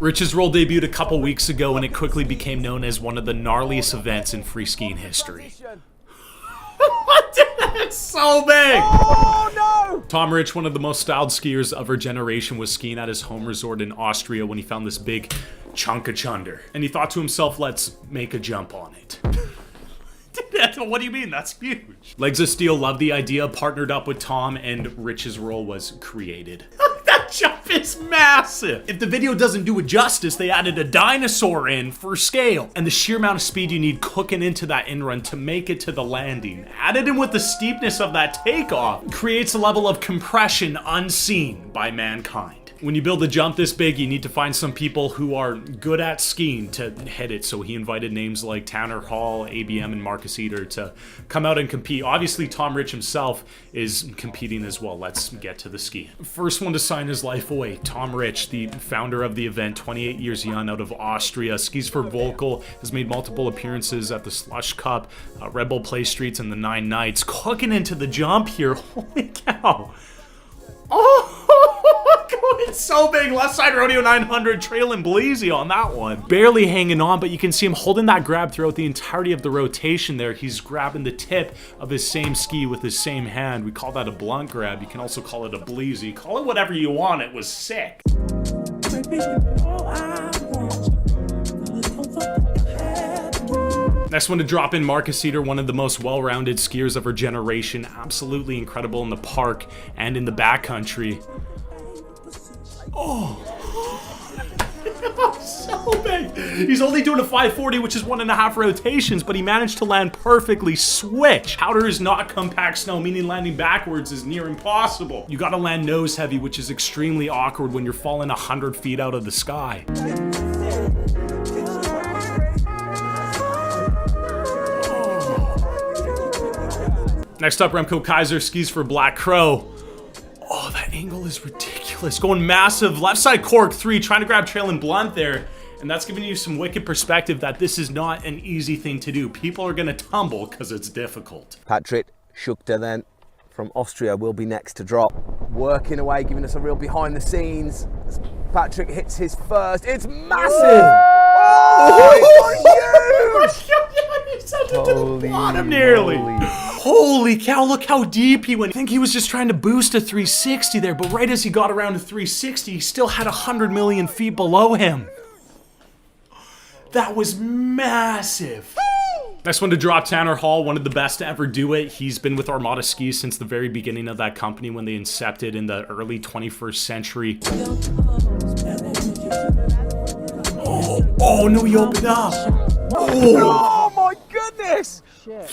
Ritsch's roll debuted a couple weeks ago and it quickly became known as one of the gnarliest events in freeskiing history. That's so big! Oh no! Tom Ritsch, one of the most styled skiers of our generation, was skiing at his home resort in Austria when he found this big chunk of chunder. And he thought to himself, let's make a jump on it. What do you mean? That's huge. Legsofsteel loved the idea, partnered up with Tom, and Ritsch's roll was created. That jump is massive. If the video doesn't do it justice, they added a dinosaur in for scale. And the sheer amount of speed you need cooking into that in-run to make it to the landing, added in with the steepness of that takeoff, creates a level of compression unseen by mankind. When you build a jump this big, you need to find some people who are good at skiing to hit it. So he invited names like Tanner Hall, ABM, and Marcus Eder to come out and compete. Obviously, Tom Ritsch himself is competing as well. Let's get to the ski. First one to sign his life away, Tom Ritsch, the founder of the event, 28 years young, out of Austria, skis for Volkel, has made multiple appearances at the Slush Cup, Red Bull Play Streets, and the 9 Nights. Cooking into the jump here. Holy cow. Oh, going so big. Left side rodeo 900, trailing Bleezy on that one. Barely hanging on, but you can see him holding that grab throughout the entirety of the rotation there. He's grabbing the tip of his same ski with his same hand. We call that a blunt grab. You can also call it a Bleezy. Call it whatever you want. It was sick. Next one to drop in, Marcus Eder, one of the most well-rounded skiers of our generation. Absolutely incredible in the park and in the backcountry. Oh, so big. He's only doing a 540, which is 1.5 rotations, but he managed to land perfectly. Switch. Powder is not compact snow, meaning landing backwards is near impossible. You gotta land nose heavy, which is extremely awkward when you're falling 100 feet out of the sky. Next up, Remco Kaiser skis for Black Crow. Oh, that angle is ridiculous. Going massive left side cork 3, trying to grab trail and blunt there. And that's giving you some wicked perspective that this is not an easy thing to do. People are going to tumble because it's difficult. Patrick Schuchter then from Austria will be next to drop. Working away, giving us a real behind the scenes. As Patrick hits his first. It's massive! Oh, it's huge! He sent it to the bottom nearly. Holy cow, look how deep he went. I think he was just trying to boost a 360 there, but right as he got around to 360, he still had 100 million feet below him. That was massive. Next one to drop, Tanner Hall, one of the best to ever do it. He's been with Armada Skis since the very beginning of that company when they incepted in the early 21st century. Oh no, he opened up. Oh my goodness! Shit.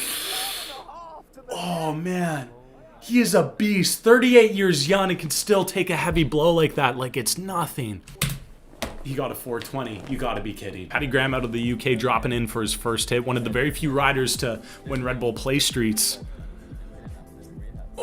Oh man, he is a beast. 38 years young and can still take a heavy blow like that like it's nothing. He got a 420. You gotta be kidding. Paddy Graham out of the UK dropping in for his first hit. One of the very few riders to win Red Bull Play Streets.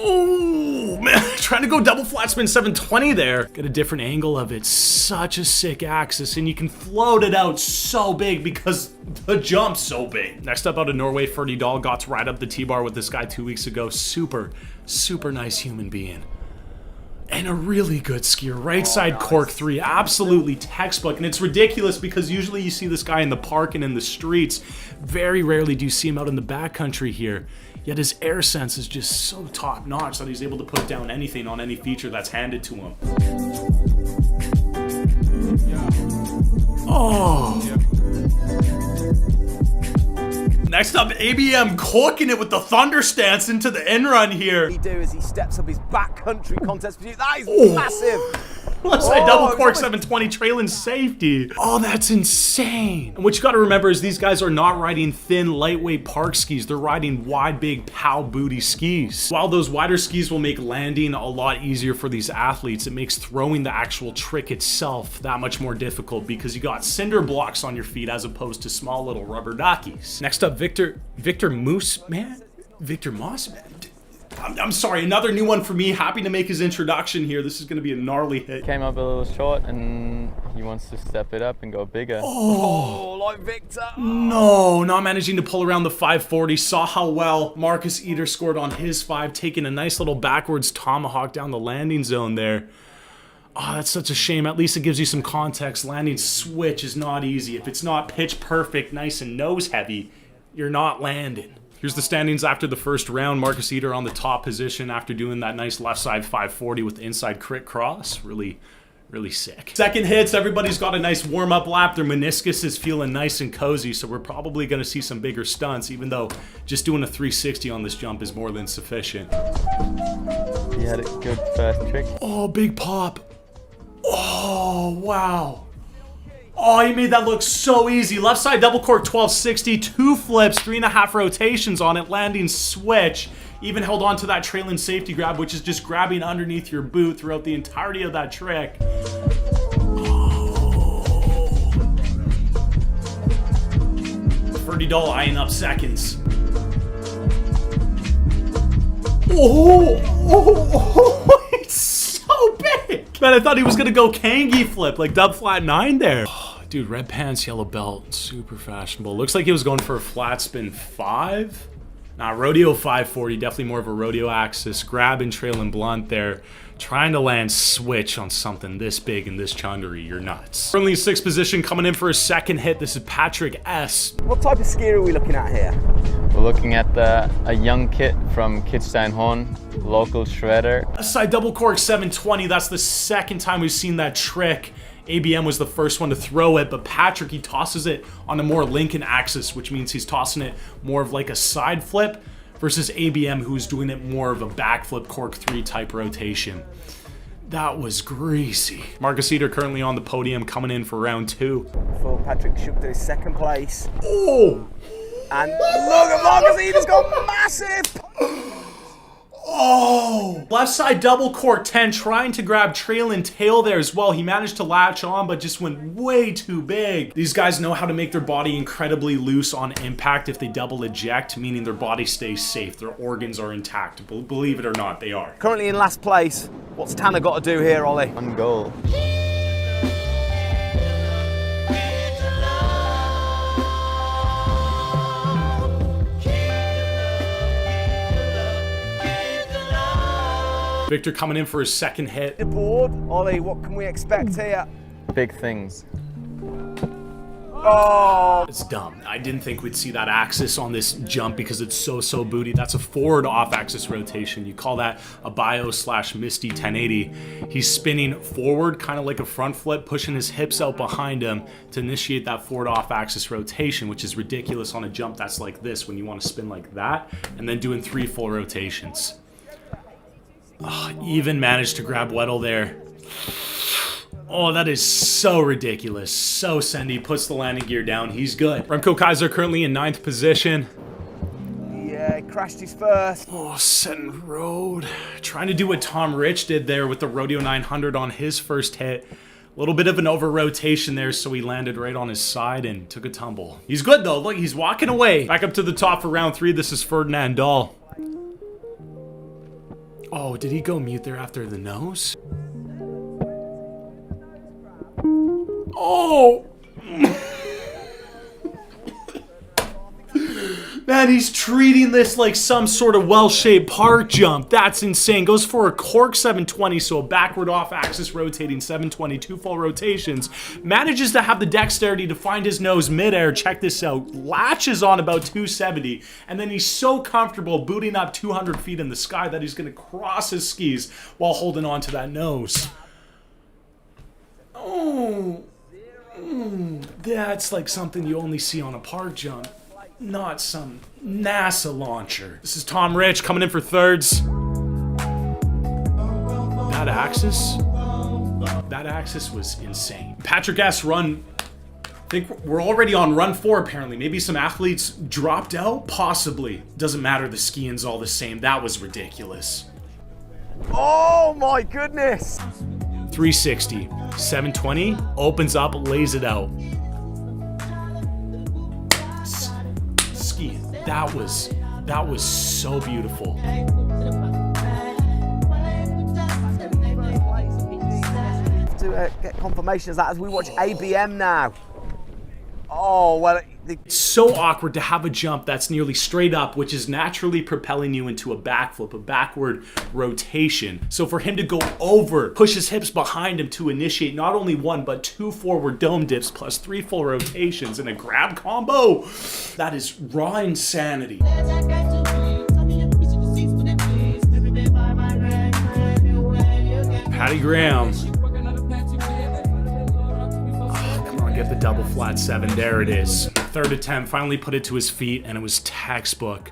Oh man, trying to go double flat spin 720 there. Get a different angle of it. Such a sick axis, and you can float it out so big because the jump's so big. Next up out of Norway, Ferdy Dahl got to ride up the T-bar with this guy 2 weeks ago. Super nice human being. And a really good skier. Right side cork 3, absolutely textbook. And it's ridiculous because usually you see this guy in the park and in the streets. Very rarely do you see him out in the backcountry here. Yet his air sense is just so top notch that he's able to put down anything on any feature that's handed to him. Oh. Next up, ABM cooking it with the thunder stance into the end run here. He do as he steps up his backcountry contest pursuit. That is massive. Left side double cork 720 trailing safety. Oh, that's insane. And what you gotta remember is these guys are not riding thin, lightweight park skis. They're riding wide, big, pow booty skis. While those wider skis will make landing a lot easier for these athletes, it makes throwing the actual trick itself that much more difficult because you got cinder blocks on your feet as opposed to small little rubber duckies. Next up, Victor Mossman? I'm sorry, another new one for me. Happy to make his introduction here. This is going to be a gnarly hit. Came up a little short and he wants to step it up and go bigger. Oh, like Victor. No, not managing to pull around the 540. Saw how well Marcus Eder scored on his 5, taking a nice little backwards tomahawk down the landing zone there. Oh, that's such a shame. At least it gives you some context. Landing switch is not easy. If it's not pitch perfect, nice and nose heavy, you're not landing. Here's the standings after the first round. Marcus Eder on the top position after doing that nice left side 540 with the inside crit cross. Really sick. Second hits, everybody's got a nice warm-up lap. Their meniscus is feeling nice and cozy, so we're probably going to see some bigger stunts, even though just doing a 360 on this jump is more than sufficient. You had a good first trick. Oh, big pop. Oh, wow. Oh, he made that look so easy. Left side double cork 1260, 2 flips, 3.5 rotations on it, landing switch. Even held on to that trailing safety grab, which is just grabbing underneath your boot throughout the entirety of that trick. Oh. Ferdy-Dahl eyeing up seconds. Oh, it's so big. Man, I thought he was gonna go Kangi flip, like dub flat 9 there. Oh, dude, red pants, yellow belt, super fashionable. Looks like he was going for a flat spin 5. Nah, rodeo 540, definitely more of a rodeo axis. Grab and trail and blunt there. Trying to land switch on something this big and this chundery, you're nuts. Currently in 6th position, coming in for a second hit. This is Patrick S. What type of skier are we looking at here? We're looking at a young kid from Kitzsteinhorn, local shredder. Side double cork 720, that's the second time we've seen that trick. ABM was the first one to throw it, but Patrick, he tosses it on a more Lincoln axis, which means he's tossing it more of like a side flip versus ABM, who's doing it more of a backflip cork 3 type rotation. That was greasy. Marcus Eder currently on the podium coming in for round 2. For Patrick Shook to his 2nd place. Oh! And look at Marcus Eder's gone massive! Oh! Left side double cork 10, trying to grab trail and tail there as well. He managed to latch on, but just went way too big. These guys know how to make their body incredibly loose on impact if they double eject, meaning their body stays safe. Their organs are intact. Believe it or not, they are. Currently in last place. What's Tanner got to do here, Ollie? On goal. Victor coming in for his second hit. The board, Ollie, what can we expect here? Big things. Oh! It's dumb. I didn't think we'd see that axis on this jump because it's so booty. That's a forward off axis rotation. You call that a bio/misty 1080. He's spinning forward, kind of like a front flip, pushing his hips out behind him to initiate that forward off axis rotation, which is ridiculous on a jump that's like this when you want to spin like that, and then doing 3 full rotations. Oh, even managed to grab Weddle there. Oh, that is so ridiculous. So Sendy puts the landing gear down. He's good. Remco Kaiser currently in 9th position. Yeah, he crashed his first. Oh, setting road. Trying to do what Tom Ritsch did there with the Rodeo 900 on his first hit. A little bit of an over rotation there, so he landed right on his side and took a tumble. He's good though. Look, he's walking away. Back up to the top for round 3. This is Ferdinand Dahl. Oh, did he go mute there after the nose? Oh! Man, he's treating this like some sort of well-shaped park jump. That's insane. Goes for a cork 720, so a backward off-axis rotating 720, 2 full rotations. Manages to have the dexterity to find his nose midair. Check this out. Latches on about 270, and then he's so comfortable booting up 200 feet in the sky that he's going to cross his skis while holding on to that nose. Oh, that's like something you only see on a park jump. Not some NASA launcher. This is Tom Ritsch coming in for thirds. That axis was insane. Patrick S. run, I think we're already on run 4 apparently. Maybe some athletes dropped out? Possibly. Doesn't matter, the skiing's all the same. That was ridiculous. Oh my goodness! 360, 720, opens up, lays it out. That was so beautiful. To get confirmation of that as we watch ABM now. Oh, well, It's so awkward to have a jump that's nearly straight up, which is naturally propelling you into a backflip, a backward rotation. So for him to go over, push his hips behind him to initiate not only one, but 2 forward dome dips plus 3 full rotations in a grab combo, that is raw insanity. Patty Graham. Get the double flat 7. There it is. Third attempt, finally put it to his feet, and it was textbook.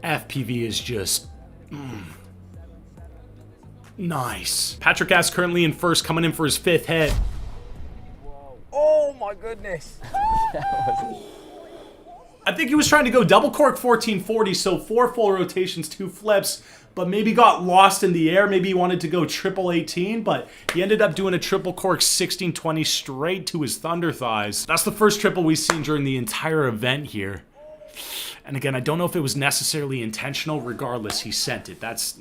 FPV is just nice. Patrick S currently in first, coming in for his 5th hit. oh my goodness. I think he was trying to go double cork 1440, so 4 full rotations, 2 flips, but maybe got lost in the air. Maybe he wanted to go triple 18, but he ended up doing a triple cork 1620 straight to his thunder thighs. That's the first triple we've seen during the entire event here. And again, I don't know if it was necessarily intentional. Regardless, he sent it. That's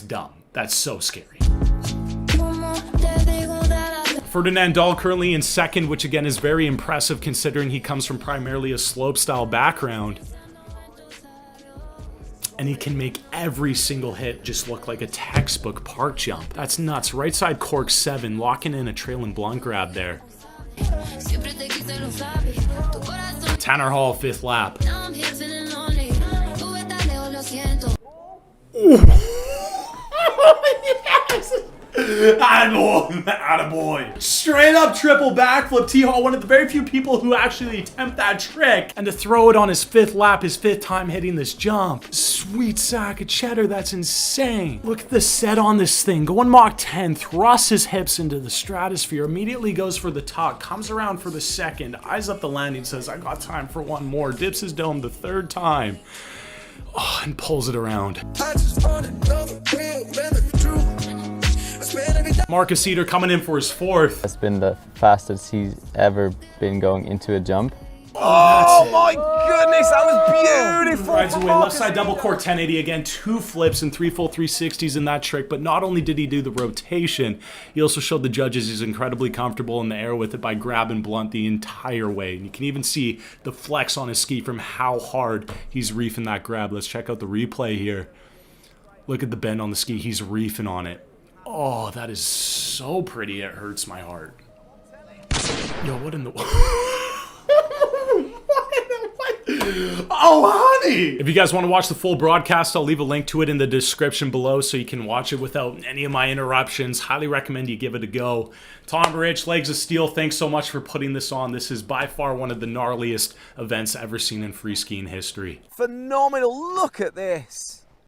dumb. That's so scary. Ferdinand Dahl currently in second, which again is very impressive considering he comes from primarily a slopestyle background. And he can make every single hit just look like a textbook park jump. That's nuts. Right side cork 7, locking in a trail and blunt grab there. Tanner Hall, 5th lap. Yes! Attaboy. Straight up triple backflip. T-Hall, one of the very few people who actually attempt that trick. And to throw it on his 5th lap, his 5th time hitting this jump. Sweet sack of cheddar, that's insane. Look at the set on this thing. Going Mach 10, thrusts his hips into the stratosphere, immediately goes for the tuck, comes around for the 2nd, eyes up the landing, says, I got time for one more, dips his dome the 3rd time. Oh, and pulls it around. Marcus Cedar coming in for his 4th. That's been the fastest he's ever been going into a jump. Oh my goodness, that was beautiful. Rides away, left side double cork 1080 again, 2 flips and 3 full 360s in that trick, but not only did he do the rotation, he also showed the judges he's incredibly comfortable in the air with it by grabbing blunt the entire way. And you can even see the flex on his ski from how hard he's reefing that grab. Let's check out the replay here. Look at the bend on the ski, he's reefing on it. Oh, that is so pretty, it hurts my heart. Yo, what in the... Oh, honey! If you guys want to watch the full broadcast, I'll leave a link to it in the description below so you can watch it without any of my interruptions. Highly recommend you give it a go. Tom Ritsch, Legs of Steel, thanks so much for putting this on. This is by far one of the gnarliest events ever seen in free skiing history. Phenomenal, look at this.